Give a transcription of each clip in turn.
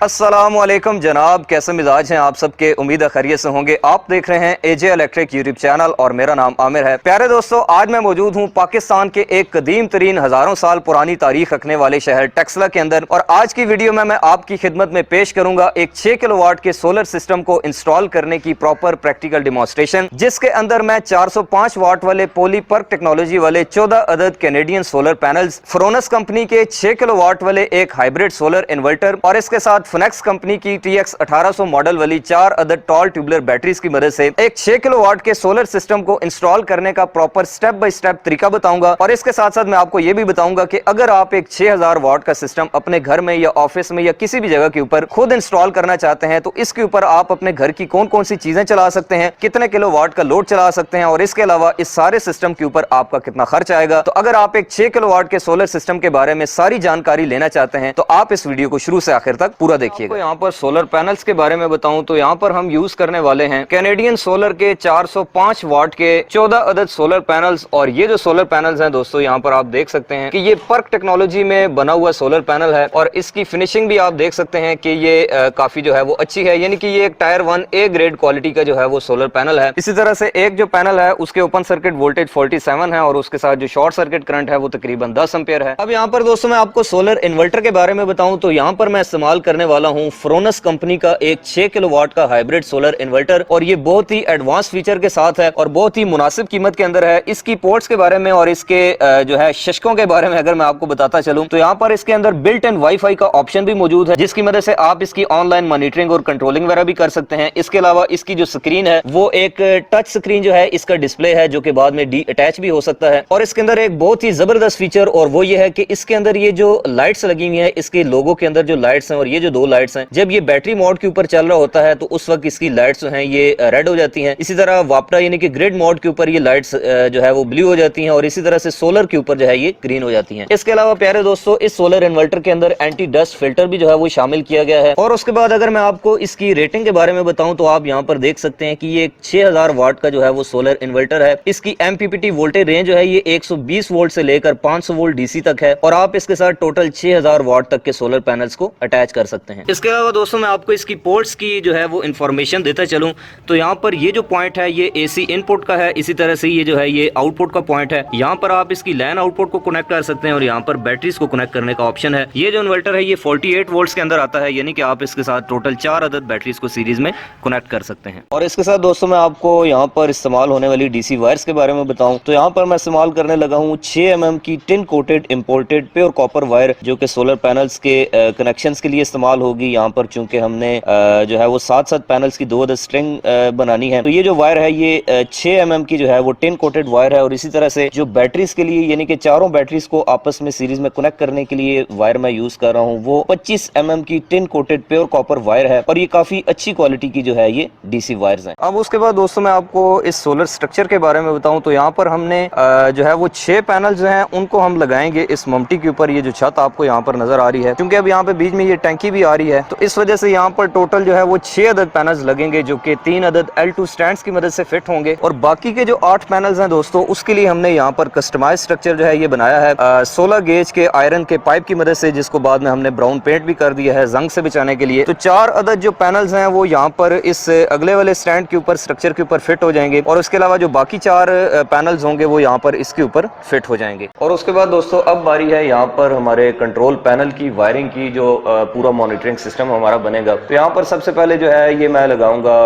अस्सलामुअलैकुम जनाब, कैसे मिजाज हैं आप सबके। उम्मीद है खैरियत से होंगे। आप देख रहे हैं एजे इलेक्ट्रिक यूट्यूब चैनल और मेरा नाम आमिर है। प्यारे दोस्तों, आज मैं मौजूद हूं पाकिस्तान के एक कदीम तरीन हजारों साल पुरानी तारीख रखने वाले शहर टेक्सला के अंदर। और आज की वीडियो में मैं आपकी खिदमत में पेश करूंगा एक 6 किलोवाट के सोलर सिस्टम को इंस्टॉल करने की प्रॉपर प्रैक्टिकल डेमोन्स्ट्रेशन, जिसके अंदर मैं 405 वाट वाले पॉलीपर्क टेक्नोलॉजी वाले 14 अदद कैनेडियन सोलर पैनल्स, फ्रोनस कंपनी के 6 किलोवाट वाले एक हाइब्रिड सोलर इन्वर्टर और इसके साथ फिनेक्स कंपनी की TX 1800 मॉडल वाली 4 अदद टॉल ट्यूबुलर बैटरीज की मदद से एक 6 किलोवाट के सोलर सिस्टम को इंस्टॉल करने का प्रॉपर स्टेप बाय स्टेप तरीका बताऊंगा। और इसके साथ साथ मैं आपको यह भी बताऊंगा कि अगर आप एक 6000 वाट का सिस्टम अपने घर में या ऑफिस में या किसी भी जगह के ऊपर खुद इंस्टॉल करना चाहते हैं तो इसके ऊपर आप अपने घर की कौन कौन सी चीजें चला सकते हैं, कितने किलोवाट का लोड चला सकते हैं और इसके अलावा इस सारे सिस्टम के ऊपर आपका कितना खर्च आएगा। तो अगर आप एक 6 किलोवाट के सोलर सिस्टम के बारे में सारी जानकारी लेना चाहते हैं तो आप इस वीडियो को शुरू से आखिर तक पूरा देखिएगा। यहाँ पर सोलर पैनल्स के बारे में बताऊं तो यहाँ पर हम यूज करने वाले हैं कैनेडियन सोलर के 405 वाट के 14 अदद सोलर पैनल्स। और ये जो सोलर पैनल्स हैं दोस्तों, यहाँ पर आप देख सकते हैं कि ये पर्क टेक्नोलॉजी में बना हुआ सोलर पैनल है और इसकी फिनिशिंग भी आप देख सकते हैं कि ये काफी जो है वो अच्छी है, यानी कि ये एक टायर 1 A ग्रेड क्वालिटी का जो है वो सोलर पैनल है। इसी तरह से एक जो पैनल है उसके ओपन सर्किट वोल्टेज 47 है और उसके साथ जो शॉर्ट सर्किट करंट है वो तकरीबन 10 एम्पियर है। अब यहाँ पर दोस्तों मैं आपको सोलर इन्वर्टर के बारे में बताऊं तो यहाँ पर मैं इस्तेमाल करने वाला हूँ फ्रोनस कंपनी का एक 6 किलोवाट का हाइब्रिड सोलर इन्वर्टर और ये बहुत ही एडवांस फीचर के साथ है और बहुत ही मुनासिब कीमत के अंदर है। इसकी पोर्ट्स के बारे में और इसके जो है शशकों के बारे में अगर मैं आपको बताता चलूं तो यहाँ पर इसके अंदर बिल्ट इन वाईफाई का ऑप्शन भी मौजूद है, जिसकी मदद से आप इसकी ऑनलाइन मॉनिटरिंग और कंट्रोलिंग वगैरह भी कर सकते हैं। इसके अलावा इसकी जो स्क्रीन है वो एक टच स्क्रीन जो है इसका डिस्प्ले है, जो कि बाद में डी अटैच भी हो सकता है। और इसके अंदर एक बहुत ही जबरदस्त फीचर और वो ये है कि इसके अंदर ये जो लाइट्स लगी हुई है, इसके लोगो के अंदर जो लाइट्स हैं और ये जो 2 लाइट्स हैं, जब ये बैटरी मोड के ऊपर चल रहा होता है तो उस वक्त इसकी लाइट्स जो हैं ये रेड हो जाती हैं। इसी तरह वापरा यानी कि ग्रिड मोड के ऊपर ये लाइट्स जो है वो ब्लू हो जाती हैं और इसी तरह से सोलर के ऊपर जो है ये ग्रीन हो जाती हैं। इसके अलावा प्यारे दोस्तों, इस सोलर इन्वर्टर के अंदर एंटी डस्ट फिल्टर भी जो है वो शामिल किया गया है। और उसके बाद अगर मैं आपको इसकी रेटिंग के बारे में बताऊं तो आप यहाँ पर देख सकते हैं कि ये 6000 वाट का जो है वो सोलर इन्वर्टर है। इसकी MPPT वोल्टेज रेंज जो है ये 120 वोल्ट से लेकर 500 वोल्ट DC तक है और आप इसके साथ टोटल 6000 वाट तक के सोलर पैनल्स को अटैच कर सकते हैं। इसके अलावा दोस्तों मैं आपको इसकी पोर्ट्स की जो है वो इंफॉर्मेशन देता चलूं तो यहाँ पर ये जो पॉइंट है ये AC इनपुट का है, इसी तरह से ये जो है ये आउटपुट का पॉइंट है। यहाँ पर आप इसकी लैन आउटपुट को कनेक्ट कर सकते हैं और यहाँ पर बैटरीज को कनेक्ट करने का ऑप्शन है। ये जो इन्वर्टर है ये 48 वोल्ट्स के अंदर आता है, यानी कि आप इसके साथ टोटल 4 अदद बैटरीज को सीरीज में कनेक्ट कर सकते हैं। और इसके साथ दोस्तों मैं आपको यहाँ पर इस्तेमाल होने वाली DC वायर्स के बारे में बताऊं तो यहाँ पर मैं इस्तेमाल करने लगा हूँ 6 mm की tin coated imported pure copper wire, जो कि सोलर पैनल्स के कनेक्शन के लिए इस्तेमाल होगी। यहाँ पर चूंकि हमने जो है वो 7 पैनल्स की 2 अदद स्ट्रिंग बनानी है तो ये जो वायर है ये 6 mm की जो है वो टिन कोटेड वायर है। और इसी तरह से जो बैटरीज के लिए यानी कि चारों बैटरीज को आपस में सीरीज में कनेक्ट करने के लिए वायर मैं यूज कर रहा हूँ वो 25 mm की tin coated pure copper wire है और ये काफी अच्छी क्वालिटी की जो है ये DC वायर्स हैं। अब उसके बाद दोस्तों मैं आपको इस सोलर स्ट्रक्चर के बारे में बताऊं तो यहाँ पर हमने जो है वो 6 पैनल जो हैं उनको हम लगाएंगे इस ममटी के ऊपर। ये जो छत आपको यहाँ पर नजर आ रही है, क्योंकि अब यहाँ पे बीच में ये टैंकी भी आ रही है तो इस वजह से यहाँ पर टोटल जो है वो 6 अदद पैनल्स लगेंगे, जो कि 3 अदद L2 स्टैंड्स की मदद से फिट होंगे। और बाकी के जो 8 पैनल्स हैं दोस्तों उसके लिए हमने यहाँ पर कस्टमाइज स्ट्रक्चर जो है ये बनाया है 16 गेज के आयरन के पाइप की मदद से, जिसको बाद में हमने ब्राउन पेंट भी कर दिया है जंग से बचाने के लिए। तो 4 अदद जो पैनल्स हैं वो यहाँ पर इस अगले वाले स्टैंड के ऊपर स्ट्रक्चर के ऊपर फिट हो जाएंगे और उसके अलावा जो बाकी 4 पैनल्स होंगे वो यहाँ पर इसके ऊपर फिट हो जाएंगे। और उसके बाद दोस्तों अब बारी है यहाँ पर हमारे कंट्रोल पैनल की वायरिंग की, जो पूरा मॉनिटरिंग सिस्टम हमारा बनेगा। तो यहाँ पर सबसे पहले जो है ये मैं लगाऊंगा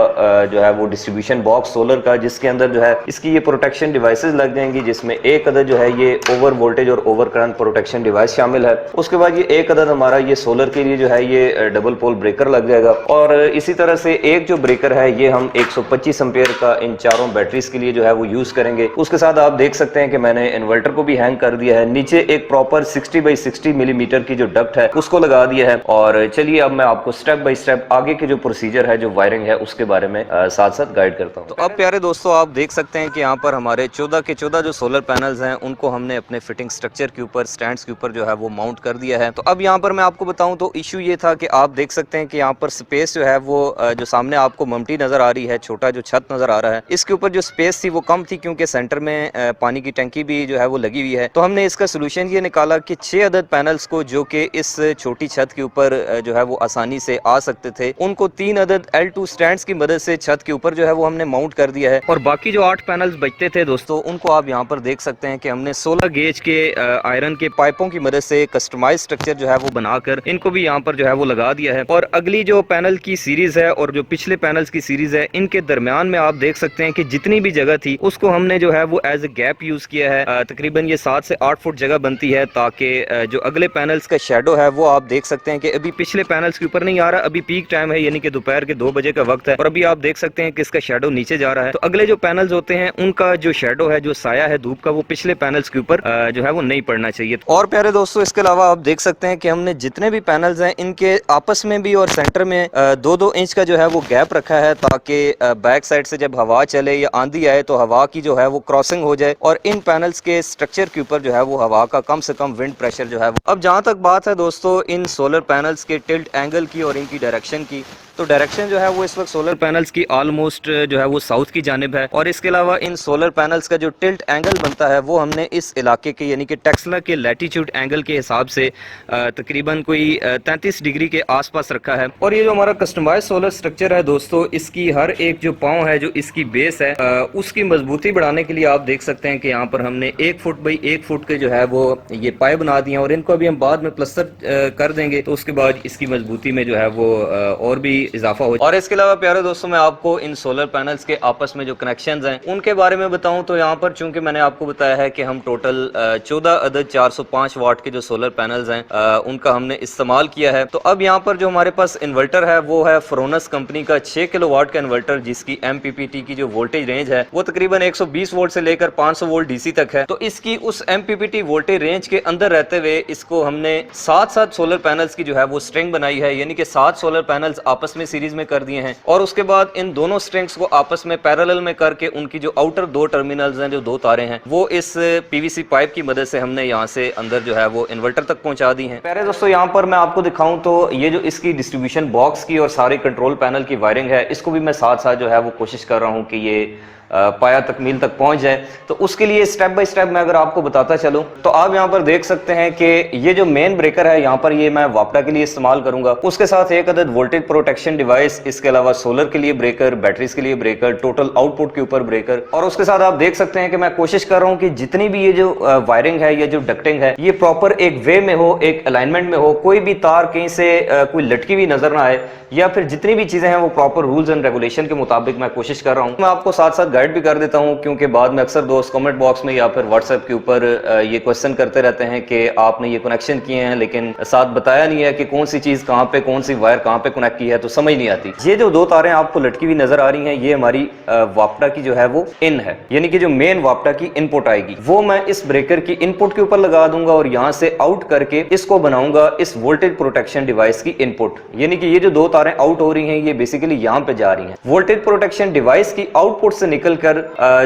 जो है वो डिस्ट्रीब्यूशन बॉक्स सोलर का, जिसके अंदर जो है इसकी ये प्रोटेक्शन डिवाइसेस लग जाएंगी, जिसमें एक अदद जो है ये ओवर वोल्टेज और ओवर करंट प्रोटेक्शन डिवाइस शामिल है। उसके बाद ये एक अदद हमारा ये सोलर के लिए जो है ये डबल पोल ब्रेकर लग जाएगा और इसी तरह से एक जो ब्रेकर है ये हम 125 एम्पियर का इन चारों बैटरीज के लिए जो है वो यूज करेंगे। उसके साथ आप देख सकते हैं कि मैंने इन्वर्टर को भी हैंग कर दिया है। नीचे एक प्रॉपर 60 बाई 60 मिलीमीटर की जो डक्ट है उसको लगा दिया है। और चलिए अब मैं आपको स्टेप बाय स्टेप आगे के जो प्रोसीजर है, जो वायरिंग है, उसके बारे में साथ साथ गाइड करता हूँ। तो अब प्यारे दोस्तों आप देख सकते हैं कि यहाँ पर हमारे 14 के 14 जो सोलर पैनल्स हैं उनको हमने अपने फिटिंग स्ट्रक्चर के ऊपर, स्टैंड्स के ऊपर जो है वो माउंट कर दिया है। तो अब यहाँ पर मैं आपको बताऊं तो इशू ये था कि आप देख सकते हैं कि यहाँ पर स्पेस जो है वो जो सामने आपको ममटी नजर आ रही है, छोटा जो छत नजर आ रहा है, इसके ऊपर जो स्पेस थी वो कम थी, क्योंकि सेंटर में पानी की टंकी भी जो है वो लगी हुई है। तो हमने इसका सोल्यूशन ये निकाला कि 6 अदद पैनल्स को, जो कि इस छोटी छत के ऊपर जो है वो आसानी से आ सकते थे, उनको 3 अदद L2 स्टैंड्स की मदद से छत के ऊपर जो है वो हमने माउंट कर दिया है। और बाकी जो 8 पैनल्स बचते थे दोस्तों, उनको आप यहाँ पर देख सकते हैं कि हमने 16 गेज के आयरन के पाइपों की मदद से कस्टमाइज स्ट्रक्चर जो है वो बनाकर इनको भी यहाँ पर जो है वो लगा दिया है। और अगली जो पैनल की सीरीज है और जो पिछले पैनल्स की सीरीज है, इनके दरमियान में आप देख सकते हैं कि जितनी भी जगह थी उसको हमने जो है वो एज ए गैप यूज किया है। तकरीबन ये 7 से 8 फुट जगह बनती है, ताकि जो अगले पैनल्स का शेडो है वो आप देख सकते हैं कि अभी पिछले पैनल्स के ऊपर नहीं आ रहा, अभी पीक टाइम है, यानी कि दोपहर के 2 बजे का वक्त है और अभी आप देख सकते हैं कि इसका शेडो नीचे जा रहा है। तो अगले जो पैनल्स होते हैं उनका जो शेडो है, जो साया है धूप का, वो पिछले पैनल्स के ऊपर जो है वो नहीं पड़ना चाहिए। और प्यारे दोस्तों, इसके अलावा आप देख सकते हैं कि हमने जितने भी पैनल्स हैं इनके आपस में भी और सेंटर में 2-2 इंच का जो है वो गैप रखा है, ताकि बैक साइड से जब हवा चले या आंधी आए तो हवा की जो है वो क्रॉसिंग हो जाए और इन पैनल्स के स्ट्रक्चर के ऊपर जो है वो हवा का कम से कम विंड प्रेशर जो है। अब जहां तक बात है दोस्तों इन सोलर पैनल्स के टिल्ट एंगल की और इनकी डायरेक्शन की, तो डायरेक्शन जो है वो इस वक्त सोलर पैनल्स की ऑलमोस्ट जो है वो साउथ की जानिब है। और इसके अलावा इन सोलर पैनल्स का जो टिल्ट एंगल बनता है वो हमने इस इलाके के यानी कि टेक्सला के लैटीट्यूड एंगल के हिसाब से तकरीबन कोई 33 डिग्री के आसपास रखा है। और ये जो हमारा कस्टमाइज सोलर स्ट्रक्चर है दोस्तों, इसकी हर एक जो पाँव है, जो इसकी बेस है, उसकी मजबूती बढ़ाने के लिए आप देख सकते हैं कि यहाँ पर हमने 1 फुट बाई 1 फुट के जो है वो ये पाइप बना दिए हैं और इनको अभी हम बाद में प्लस्तर कर देंगे, तो उसके बाद इसकी मजबूती में जो है वो और भी इजाफा हो। और इसके अलावा प्यारे दोस्तों, मैं आपको इन सोलर पैनल्स के आपस में जो कनेक्शंस हैं उनके बारे में बताऊं तो यहाँ पर चूंकि मैंने आपको बताया है कि हम टोटल 14 अदद 405 वाट के जो सोलर पैनल्स हैं उनका हमने इस्तेमाल किया है। तो अब यहाँ पर जो हमारे पास इन्वर्टर है वो है फ्रोनस कंपनी का 6 किलोवाट का इन्वर्टर, जिसकी MPPT की जो वोल्टेज रेंज है वो तकरीबन 120 वोल्ट से लेकर 500 वोल्ट DC तक है। तो इसकी उस MPPT वोल्टेज रेंज के अंदर रहते हुए इसको हमने 7 सोलर पैनल्स की जो है वो स्ट्रिंग बनाई है, यानी कि 7 सोलर पैनल्स आपस में सीरीज में कर दिए हैं और उसके बाद इन दोनों स्ट्रिंग्स को आपस में पैरेलल में करके उनकी जो आउटर 2 टर्मिनल्स हैं, जो 2 तारें हैं, वो इस PVC पाइप की मदद से हमने यहाँ से अंदर जो है वो इन्वर्टर तक पहुंचा दी हैं। प्यारे दोस्तों, यहाँ पर मैं आपको दिखाऊं तो ये जो इसकी डिस्ट्रीब्यूशन बॉक्स की और सारे कंट्रोल पैनल की वायरिंग है, इसको भी मैं साथ साथ जो है वो कोशिश कर रहा हूँ कि ये पाया तकमील तक पहुंच जाए। तो उसके लिए स्टेप बाय स्टेप मैं अगर आपको बताता चलूं तो आप यहां पर देख सकते हैं कि ये जो मेन ब्रेकर है यहां पर ये मैं वापडा के लिए इस्तेमाल करूंगा, उसके साथ एक अदद वोल्टेज प्रोटेक्शन डिवाइस, इसके अलावा सोलर के लिए ब्रेकर, बैटरीज के लिए ब्रेकर, टोटल आउटपुट के ऊपर ब्रेकर। और उसके साथ आप देख सकते हैं कि मैं कोशिश कर रहा हूं कि जितनी भी ये जो वायरिंग है, ये जो डक्टिंग है, ये प्रॉपर एक वे में हो, एक अलाइनमेंट में हो, कोई भी तार कहीं से कोई लटकी हुई नजर ना आए, या फिर जितनी भी चीजें हैं वो प्रॉपर रूल्स एंड रेगुलेशन के मुताबिक मैं कोशिश कर रहा हूं। मैं आपको साथ साथ गाइड भी कर देता हूं, क्योंकि बाद में अक्सर दोस्त कमेंट बॉक्स में या फिर व्हाट्सएप के ऊपर ये क्वेश्चन करते रहते हैं कि आपने ये कनेक्शन किए हैं लेकिन साथ बताया नहीं है कि कौन सी चीज कहां पे, कौन सी वायर कहां पे कनेक्ट की है, तो समझ नहीं आती। ये जो 2 तारें आपको लटकी हुई नजर आ रही हैं, ये हमारी वापडा की जो है वो इन है, यानी कि जो मेन वापडा की इनपुट आएगी वो मैं इस ब्रेकर की इनपुट के ऊपर लगा दूंगा और यहां से आउट करके इसको बनाऊंगा इस वोल्टेज प्रोटेक्शन डिवाइस की इनपुट। यानी कि ये जो 2 तारें आउट हो रही हैं ये बेसिकली यहां पे जा रही हैं। वोल्टेज प्रोटेक्शन डिवाइस की आउटपुट से निकलकर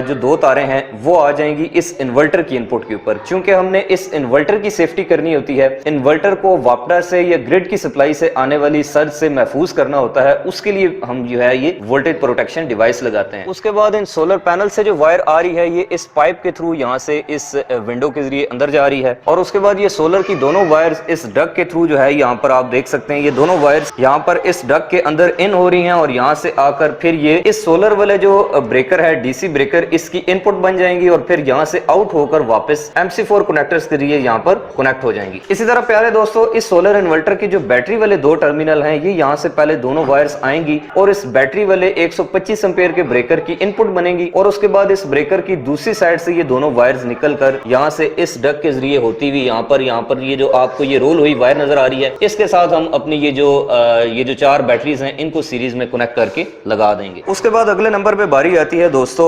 जो 2 तारें हैं वो आ जाएंगी इस इन्वर्टर की इनपुट के ऊपर। क्योंकि हमने इस इन्वर्टर की सेफ्टी करनी होती है, इन्वर्टर को वापडा से या ग्रिड की सप्लाई से आने वाली सर्ज से महफूज करना होता है, उसके लिए हम जो है ये वोल्टेज प्रोटेक्शन डिवाइस लगाते हैं। उसके बाद इन सोलर पैनल से जो वायर आ रही है ये इस पाइप के थ्रू यहाँ से इस विंडो के जरिए अंदर जा रही है और उसके बाद ये सोलर की दोनों वायर्स इस डक के थ्रू जो है यहाँ पर आप देख सकते हैं ये दोनों वायर्स यहाँ पर इस डक के अंदर इन हो रही हैं और यहाँ से आकर फिर ये इस सोलर वाले जो ब्रेकर है, DC ब्रेकर, इसकी इनपुट बन जाएंगी और फिर यहाँ से आउट होकर वापस MC4 कनेक्टर्स के जरिए यहाँ पर कनेक्ट हो जाएंगी। इसी तरह प्यारे दोस्तों, इस सोलर इन्वर्टर की जो बैटरी वाले 2 टर्मिनल हैं ये यहाँ से पहले दोनों वायर्स आएंगी और इस बैटरी वाले 125 एम्पीयर के ब्रेकर की इनपुट बनेगी और उसके बाद इस ब्रेकर की दूसरी साइड से ये दोनों वायर्स निकलकर यहाँ से इस डक के जरिए होती हुई यहाँ पर ये जो आपको ये रोल हुई वायर नजर आ रही है, इसके साथ हम अपनी ये जो 4 बैटरीज हैं इनको सीरीज में कनेक्ट करके लगा देंगे। उसके बाद अगले नंबर पे बारी आती है दोस्तों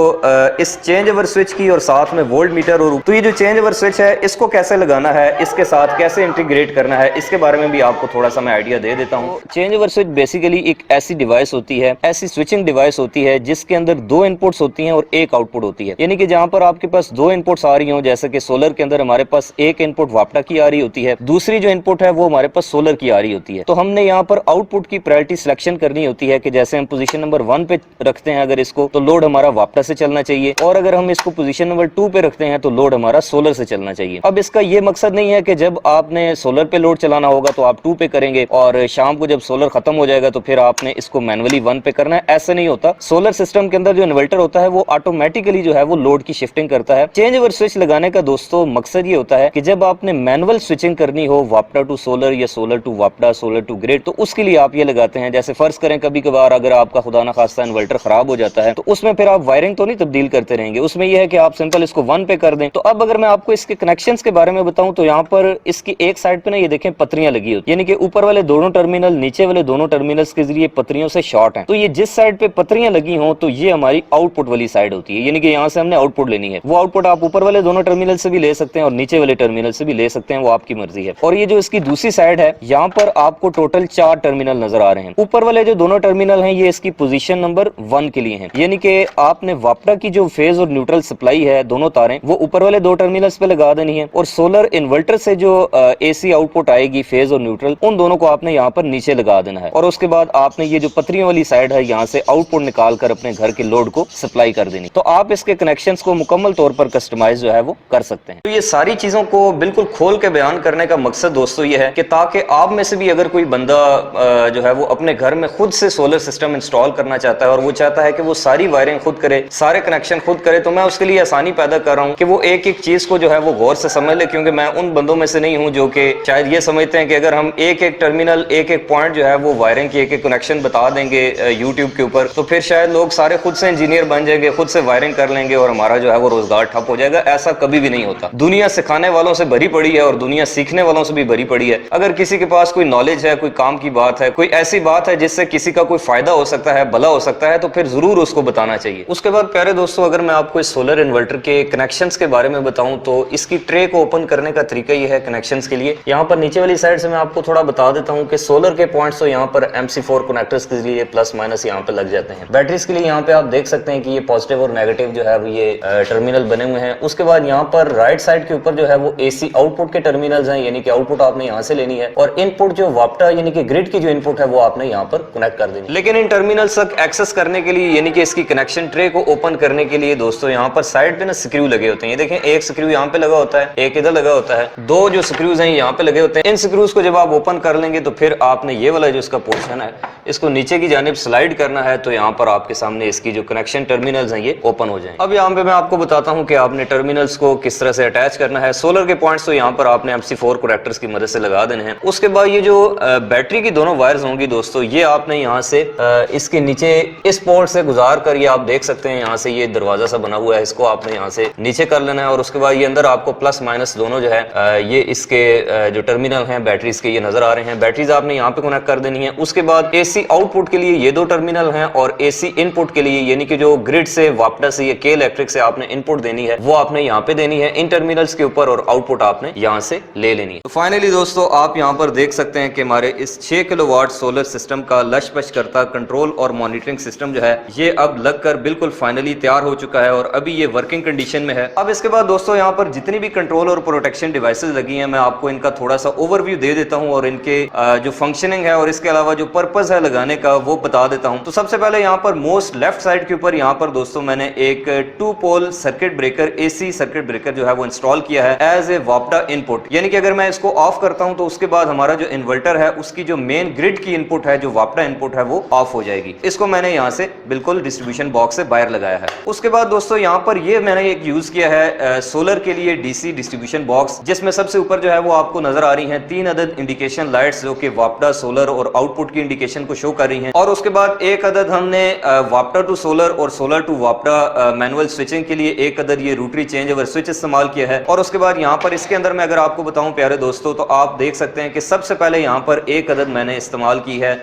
इस चेंज ओवर स्विच की और साथ में वोल्ट मीटर। और तो ये जो चेंज ओवर स्विच है इसको कैसे लगाना है, इसके साथ कैसे इंटीग्रेट करना है, इसके बारे में भी आपको थोड़ा सा मैं आइडिया दे देता हूँ। चेंज ओवर स्विच बेसिकली एक ऐसी डिवाइस होती है, ऐसी स्विचिंग डिवाइस होती है जिसके अंदर 2 इनपुट्स होती हैं और 1 आउटपुट होती है। यानी कि जहां पर आपके पास 2 इनपुट्स आ रही हो, जैसे कि सोलर के अंदर हमारे पास एक इनपुट वापडा की आ रही होती है, दूसरी जो इनपुट है वो हमारे पास सोलर की आ रही होती है। तो हमने यहाँ पर आउटपुट की प्रायोरिटी सिलेक्शन करनी होती है कि जैसे हम पोजीशन नंबर 1 पे रखते हैं अगर इसको, तो लोड हमारा वापटा से चलना चाहिए, और अगर हम इसको पोजीशन नंबर 2 पे रखते हैं तो लोड हमारा सोलर से चलना चाहिए। अब इसका ये मकसद नहीं है कि जब आपने सोलर पे लोड चलाना होगा तो आप 2 पे करेंगे और शाम को जब सोलर खत्म हो जाएगा तो फिर आपने इसको मैनुअली 1 पे करना है, ऐसा नहीं होता। सोलर सिस्टम के अंदर जो इन्वर्टर होता है वो ऑटोमेटिकली जो है वो लोड की शिफ्टिंग करता है। चेंज ओवर स्विच लगाने का दोस्तों मकसद ये होता है कि जब आपने मैनुअल स्विचिंग करनी हो वापटा टू सोलर या सोलर टू वापटा, सोलर टू ग्रिड, तो उसके लिए आप ये लगाते हैं। जैसे फर्ज करें कभी कभार अगर आपका खुदा ना खास्ता इन्वर्टर खराब हो जाता है तो उसमें फिर आप वायरिंग तो नहीं तब्दील करते रहेंगे, उसमें यह है कि आप सिंपल इसको 1 पे कर दें। तो अब अगर मैं आपको इसके कनेक्शंस के बारे में बताऊं तो यहाँ पर इसकी एक साइड पे ना ये देखें पत्रियां लगी होती है, यानी कि ऊपर वाले दोनों टर्मिनल नीचे वाले दोनों टर्मिनल्स के जरिए पत्रियों से शॉर्ट है। तो ये जिस साइड पे पत्रियां लगी हों तो ये हमारी आउटपुट वाली साइड होती है, यानी कि यहाँ से हमने आउटपुट लेनी है। वो आउटपुट आप ऊपर वाले दोनों टर्मिनल से भी ले सकते हैं और नीचे वाले टर्मिनल से भी ले सकते हैं, वो आपकी मर्जी है। और ये जो इसकी दूसरी साइड है यहाँ पर आपको टोटल 4 टर्मिनल नजर आ रहे हैं। ऊपर वाले जो दोनों टर्मिनल हैं ये इसकी पोजीशन नंबर 1 के लिए हैं, यानी कि आपने वापटा की जो फेज और न्यूट्रल सप्लाई है दोनों तारें वो ऊपर वाले 2 टर्मिनल्स पे लगा देनी है, और सोलर इन्वर्टर से जो एसी आउटपुट आएगी फेज और न्यूट्रल उन दोनों को आपने यहाँ पर नीचे लगा देना है। और उसके बाद आपने ये जो पत्रियों वाली साइड है यहाँ से आउटपुट निकाल कर अपने घर के लोड को सप्लाई कर देनी। तो आप इसके कनेक्शंस को मुकम्मल तौर पर कस्टमाइज जो है वो कर सकते हैं। तो ये सारी चीजों को बिल्कुल खोल के बयान करने का मकसद दोस्तों ये है कि ताकि आप में से भी अगर कोई बंदा जो है वो अपने घर में खुद से सोलर सिस्टम इंस्टॉल करना चाहता है और वो चाहता है कि वो सारी वायरिंग खुद करे, सारे कनेक्शन खुद करे, तो मैं उसके लिए आसानी पैदा कर रहा हूँ कि वो एक एक चीज को जो है वो गौर से समझ ले। क्योंकि मैं उन बंदों में से नहीं हूं जो कि शायद ये समझते हैं कि अगर हम एक एक टर्मिनल एक एक पॉइंट जो है वो वायरिंग की एक एक कनेक्शन बता देंगे यूट्यूब के ऊपर तो फिर शायद लोग सारे खुद से इंजीनियर बन जाएंगे, खुद से वायरिंग कर लेंगे और हमारा जो है वो रोजगार ठप हो जाएगा। ऐसा कभी भी नहीं होता। दुनिया सिखाने वालों से भरी पड़ी है और दुनिया सीखने वालों से भी भरी पड़ी है। अगर किसी के पास कोई नॉलेज है, कोई काम की बात है, कोई ऐसी बात है जिससे किसी का कोई फायदा हो सकता है, भला हो सकता है, तो फिर जरूर उसको बताना चाहिए। उसके बाद प्यारे दोस्तों अगर मैं आपको इस सोलर इन्वर्टर के कनेक्शंस के बारे में बताऊं तो इसकी ट्रे को ओपन करने का तरीका ये है कनेक्शंस के लिए। यहाँ पर नीचे वाली साइड से मैं आपको थोड़ा बता देता हूँ कि सोलर के पॉइंट्स तो यहाँ पर MC4 कनेक्टर्स के लिए प्लस माइनस यहाँ पे लग जाते हैं। बैटरीज के लिए यहाँ पे आप देख सकते हैं कि ये पॉजिटिव और नेगेटिव जो है ये टर्मिनल बने हुए हैं। उसके बाद यहाँ पर राइट साइड के ऊपर जो है वो AC आउटपुट के टर्मिनल्स हैं, यानी कि आउटपुट आपने यहाँ से लेनी है और इनपुट जो वापटा यानी कि ग्रिड की जो इनपुट है वो आपने यहाँ पर कनेक्ट कर देनी। लेकिन इन टर्मिनल्स तक एक्सेस करने के लिए यानी कि इसकी कनेक्शन ट्रे को ओपन करने के लिए दोस्तों यहाँ पर साइड पे ना स्क्रू लगे होते हैं। ये देखें, एक स्क्रू यहाँ पे लगा होता है, एक इधर लगा होता है, 2 जो स्क्रूज हैं यहाँ पे लगे होते हैं। इन स्क्रूज को जब आप ओपन कर लेंगे तो फिर आपने ये वाला जो इसका पोर्शन है इसको नीचे की जानिब स्लाइड करना है, तो यहाँ पर आपके सामने इसकी जो कनेक्शन टर्मिनल्स हैं ये ओपन हो जाएंगे। अब यहाँ पे मैं आपको बताता हूँ कि आपने टर्मिनल्स को किस तरह से अटैच करना है। सोलर के पॉइंट्स तो यहाँ पर आपने MC4 कनेक्टर्स की मदद से लगा देने हैं। उसके बाद ये जो बैटरी की दोनों वायर्स होंगी दोस्तों ये आपने यहाँ से इसके नीचे इस पोर्ट से गुजार कर, ये आप देख सकते हैं यहाँ से ये दरवाजा सा बना हुआ है, इसको आपने यहाँ से नीचे कर लेना है। और उसके बाद ये अंदर आपको प्लस माइनस दोनों जो है ये इसके जो टर्मिनल हैं बैटरीज के ये नजर आ रहे हैं। बैटरीज आपने यहाँ पे कनेक्ट कर देनी है। उसके बाद AC आउटपुट के लिए ये 2 टर्मिनल हैं और AC इनपुट के लिए यानी कि जो ग्रिड से वापटा से के इलेक्ट्रिक से आपने इनपुट देनी है वो आपने यहाँ पे देनी है इन टर्मिनल्स के ऊपर और आउटपुट आपने यहाँ से ले लेनी है। तो फाइनली दोस्तों आप यहाँ पर देख सकते हैं कि हमारे इस 6 किलोवाट सोलर सिस्टम का लचपच करता कंट्रोल और मॉनिटरिंग सिस्टम जो है ये अब लगकर बिल्कुल फाइनली तैयार हो चुका है और अभी ये वर्किंग कंडीशन में है। अब इसके बाद दोस्तों यहाँ पर जितनी भी कंट्रोल और प्रोटेक्शन डिवाइसेस लगी हैं मैं आपको इनका थोड़ा सा ओवरव्यू दे देता हूँ और इनके जो फंक्शनिंग है और इसके अलावा जो पर्पस है लगाने का वो बता देता हूँ। तो सबसे पहले यहाँ पर मोस्ट लेफ्ट साइड के ऊपर यहाँ पर दोस्तों मैंने एक 2 pole circuit breaker AC circuit breaker जो है वो इंस्टॉल किया है एज ए वापटा इनपुट। यानी कि अगर मैं इसको ऑफ करता हूं तो उसके बाद हमारा जो इन्वर्टर है उसकी जो मेन ग्रिड की इनपुट है जो वापटा इनपुट है वो ऑफ हो जाएगी। इसको मैंने यहाँ से बिल्कुल डिस्ट्रीब्यूशन बॉक्स से बाहर लगाया है। उसके बाद दोस्तों यहाँ पर ये मैंने एक यूज किया है सोलर के लिए DC डिस्ट्रीब्यूशन बॉक्स, जिसमें सबसे ऊपर जो है वो आपको नजर आ रही है 3 अदद इंडिकेशन लाइट्स जो कि वापटा सोलर और आउटपुट की इंडिकेशन को शो कर रही हैं। और उसके बाद एक अदद हमने वापटा टू सोलर और सोलर टू वापटा मैनुअल स्विचिंग के लिए एक अदद ये रोटरी चेंज ओवर स्विच इस्तेमाल किया है। और उसके बाद यहाँ पर इसके अंदर मैं अगर आपको बताऊं प्यारे दोस्तों तो आप देख सकते हैं कि सबसे पहले यहाँ पर एक अदद मैंने इस्तेमाल की है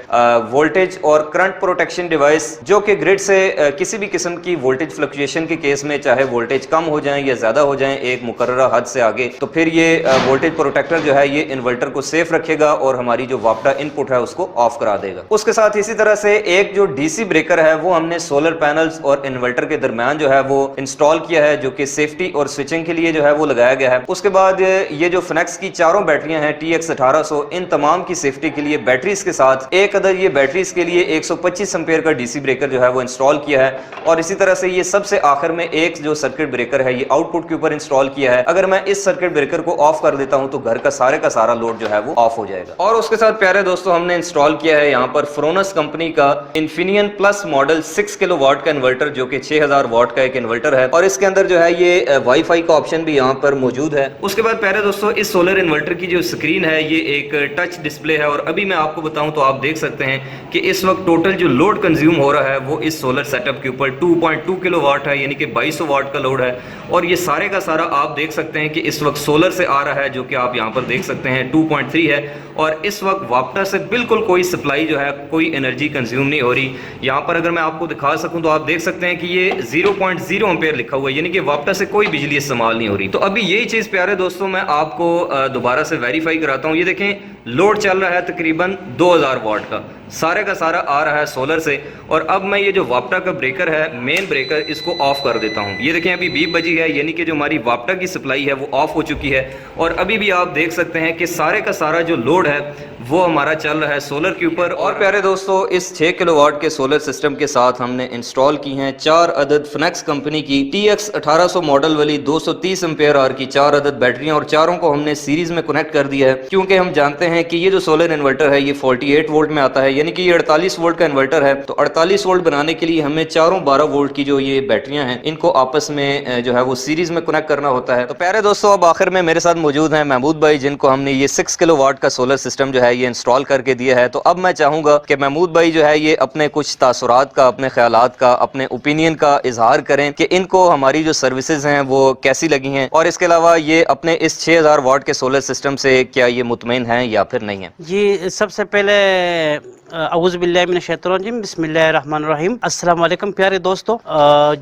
वोल्टेज और करंट प्रोटेक्शन डिवाइस, जो कि ग्रिड से किसी भी किस्म की वोल्टेज फ्लक्चुएशन के केस में चाहे वोल्टेज कम हो जाए या ज्यादा हो जाए एक मुकर्ररा हद से आगे, तो फिर ये वोल्टेज प्रोटेक्टर जो है ये इन्वर्टर को सेफ रखेगा और हमारी जो वापटा इनपुट है उसको ऑफ करा देगा। उसके साथ इसी तरह से एक जो DC ब्रेकर है वो हमने सोलर पैनल्स और इन्वर्टर के दरमियान जो है वो इंस्टॉल किया है, जो कि सेफ्टी और स्विचिंग के लिए जो है वो लगाया गया है। उसके बाद ये जो फिनेक्स की चारों बैटरियां हैं TX 1800, इन तमाम की सेफ्टी के लिए बैटरीज के साथ एक अदद ये बैटरीज के लिए 125 एम्पीयर का DC ब्रेकर जो है वो इंस्टॉल किया है। और इसी तरह से ये सबसे आखिर में एक जो सर्किट ब्रेकर है ये आउटपुट के ऊपर इंस्टॉल किया है। अगर मैं इस सर्किट ब्रेकर को ऑफ कर देता हूं तो घर का सारा लोड जो है वो ऑफ हो जाएगा। और उसके साथ प्यारे दोस्तों हमने इंस्टॉल किया है यहाँ पर फ्रोनस कंपनी का इन्फिनियन प्लस मॉडल 6 किलोवाट का इन्वर्टर, जो कि 6000 वाट का एक इन्वर्टर है और इसके अंदर जो है ये वाईफाई का ऑप्शन भी यहाँ पर मौजूद है। उसके बाद प्यारे दोस्तों इस सोलर इन्वर्टर की जो स्क्रीन है ये एक टच डिस्प्ले है और अभी मैं आपको बताऊं तो आप देख सकते हैं कि इस वक्त टोटल जो लोड कंज्यूम हो रहा है वो इस सोलर सेटअप के ऊपर 2.2 किलोवाट है, यानी कि 2200 वाट का लोड है। और ये सारे का सारा आप देख सकते हैं कि इस वक्त सोलर से आ रहा है, जो कि आप यहाँ पर देख सकते हैं 2.3 है और इस वक्त वापटा से बिल्कुल कोई सप्लाई जो है, कोई एनर्जी कंज्यूम नहीं हो रही। यहाँ पर अगर मैं आपको दिखा सकूं तो आप देख सकते हैं कि ये 0.0 एम्पेयर लिखा हुआ है, यानी कि वापटा से कोई बिजली इस्तेमाल नहीं हो रही। तो अभी यही चीज़ प्यारे दोस्तों मैं आपको दोबारा से वेरीफाई कराता हूँ। ये देखें लोड चल रहा है तकरीबन 2000 वाट का, सारे का सारा आ रहा है सोलर से। और अब मैं ये जो वापटा का ब्रेकर है, मेन ब्रेकर, इसको ऑफ कर देता हूँ। ये देखें अभी बीप बजी है, यानी कि जो हमारी वापटा की सप्लाई है वो ऑफ हो चुकी है और अभी भी आप देख सकते हैं कि सारे का सारा जो लोड है वो हमारा चल रहा है सोलर के ऊपर। और प्यारे दोस्तों इस 6 किलोवाट के सोलर सिस्टम के साथ हमने इंस्टॉल की हैं 4 अदद फिनेक्स कंपनी की TX 1800 मॉडल वाली 230 एम्पेयर आवर की 4 अदद बैटरियां और चारों को हमने सीरीज में कनेक्ट कर दिया है, क्योंकि हम जानते हैं कि ये जो सोलर इन्वर्टर है ये 48 वोल्ट में आता है, यानी कि ये 48 वोल्ट का इन्वर्टर है। तो 48 वोल्ट बनाने के लिए हमें चारों 12 वोल्ट की जो ये बैटरियां हैं इनको आपस में जो है वो सीरीज में कनेक्ट करना होता है। तो प्यारे दोस्तों अब आखिर में मेरे साथ मौजूद हैं महमूद भाई, जिनको हमने ये 6 किलोवाट का सोलर सिस्टम जो है ये इंस्टॉल करके दिया है। तो अब मैं चाहूंगा कि महमूद भाई जो है ये अपने कुछ तासुरात का, अपने ख्यालात का, अपने ओपिनियन का इजहार करें कि इनको हमारी जो सर्विसेज हैं वो कैसी लगी हैं और इसके अलावा ये अपने इस 6000 वाट के सोलर सिस्टम से क्या ये मुतमईन हैं या फिर नहीं है। जी सबसे पहले औज़ु बिल्लाहि मिनश शैतानिर रजीम, बिस्मिल्लाहिर रहमानिर रहीम। अस्सलाम वालेकुम प्यारे दोस्तों,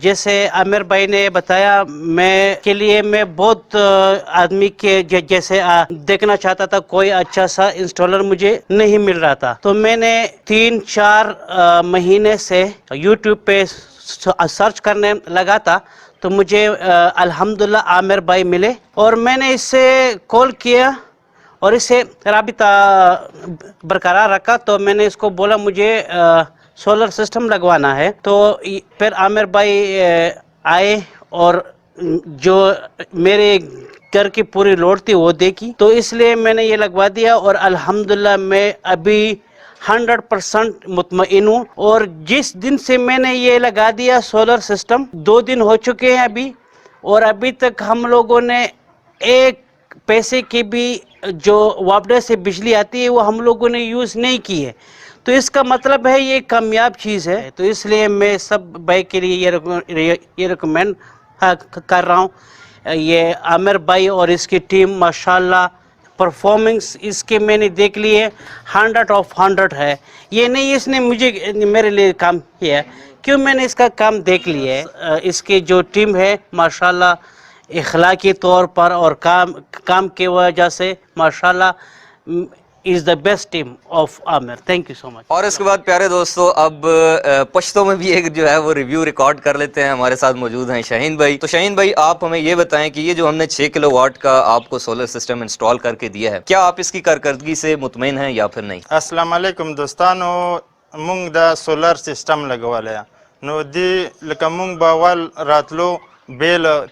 जैसे आमिर भाई ने बताया, मैं बहुत आदमी के जैसे देखना चाहता था, कोई अच्छा सा इंस्टॉलर मुझे नहीं मिल रहा था। तो मैंने 3-4 महीने से यूट्यूब पे सर्च करने लगा था, तो मुझे अल्हम्दुलिल्लाह आमिर भाई मिले और मैंने इससे कॉल किया और इससे राबिता बरकरार रखा। तो मैंने इसको बोला मुझे सोलर सिस्टम लगवाना है। तो फिर आमिर भाई आए और जो मेरे घर की पूरी लोड थी वो देखी, तो इसलिए मैंने ये लगवा दिया और अल्हम्दुलिल्लाह मैं अभी 100% मुतमईन हूँ। और जिस दिन से मैंने ये लगा दिया सोलर सिस्टम, 2 दिन हो चुके हैं अभी, और अभी तक हम लोगों ने एक पैसे की भी जो वापडे से बिजली आती है वो हम लोगों ने यूज़ नहीं की है। तो इसका मतलब है ये कामयाब चीज़ है। तो इसलिए मैं सब भाई के लिए ये रिकमेंड कर रहा हूँ। ये आमिर भाई और इसकी टीम माशाल्लाह परफॉर्मेंस इसके मैंने देख ली है, 100/100 है। ये नहीं इसने मेरे लिए काम किया है, क्यों मैंने इसका काम देख लिया है। इसकी जो टीम है माशाल्लाह इखलाकी तौर पर और काम की वजह से माशाल्लाह is the best team of Aamir. Thank you so much. और इसके बाद प्यारे दोस्तों अब पश्तो में भी एक जो है वो रिव्यू रिकॉर्ड कर लेते हैं। हमारे साथ मौजूद हैं शाहीन भाई। तो शाहीन भाई आप हमें ये बताएं कि ये जो हमने 6 किलोवाट का आपको सोलर सिस्टम इंस्टॉल करके दिया है, क्या आप इसकी कारकर्दगी से मुतमईन हैं या फिर नहीं? अस्सलाम वालेकुम दोस्तानो, मुंग दा सोलर सिस्टम लगवाया नो दी लका मुंग बावल रातलो बेल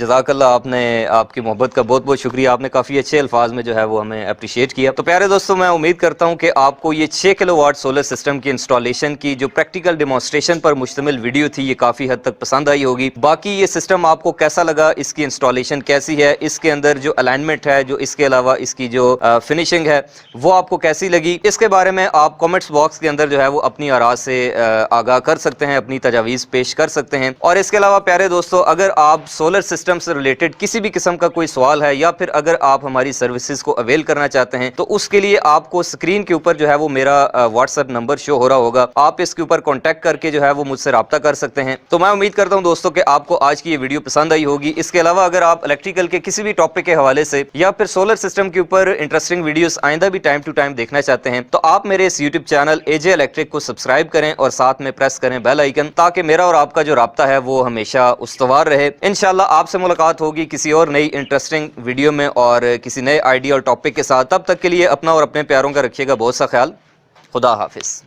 जज़ाकल्लाह, आपने आपकी मोहब्बत का बहुत बहुत शुक्रिया, आपने काफ़ी अच्छे अल्फाज में जो है वो हमें अप्रिशिएट किया। तो प्यारे दोस्तों, मैं उम्मीद करता हूँ कि आपको ये 6 किलोवाट सोलर सिस्टम की इंस्टॉलेशन की जो प्रैक्टिकल डेमोन्स्ट्रेशन पर मुश्तमिल वीडियो थी, ये काफ़ी हद तक पसंद आई होगी। बाकी ये सिस्टम आपको कैसा लगा, इसकी इंस्टॉलेशन कैसी है, इसके अंदर जो अलाइनमेंट है, जो इसके अलावा इसकी जो फिनिशिंग है, वो आपको कैसी लगी, इसके बारे में आप कमेंट्स बॉक्स के अंदर जो है वो अपनी आरा से आगाह कर सकते हैं, अपनी तजावीज़ पेश कर सकते हैं। और इसके अलावा प्यारे दोस्तों, अगर आप सोलर सिस्टम से रिलेटेड किसी भी किस्म का कोई सवाल है या फिर अगर आप हमारी सर्विसेज को अवेल करना चाहते हैं, तो उसके लिए आपको स्क्रीन के ऊपर जो है वो मेरा व्हाट्सएप नंबर शो हो रहा होगा, आप इसके ऊपर कॉन्टैक्ट करके जो है वो मुझसे रब्ता कर सकते हैं। तो मैं उम्मीद करता हूं दोस्तों कि आपको आज की ये वीडियो पसंद आई होगी। इसके अलावा अगर आप इलेक्ट्रिकल के किसी भी टॉपिक के हवाले से या फिर सोलर सिस्टम के ऊपर इंटरेस्टिंग वीडियोस आइंदा भी टाइम टू टाइम देखना चाहते हैं, तो आप मेरे इस यूट्यूब चैनल एजे इलेक्ट्रिक को सब्सक्राइब करें और साथ में प्रेस करें बेल आइकन, ताकि मेरा और आपका जो राब्ता है वो हमेशा उस्तवार रहे। इंशाल्लाह आपसे मुलाकात होगी किसी और नई इंटरेस्टिंग वीडियो में और किसी नए आइडिया और टॉपिक के साथ। तब तक के लिए अपना और अपने प्यारों का रखिएगा बहुत सा ख्याल। खुदा हाफिज।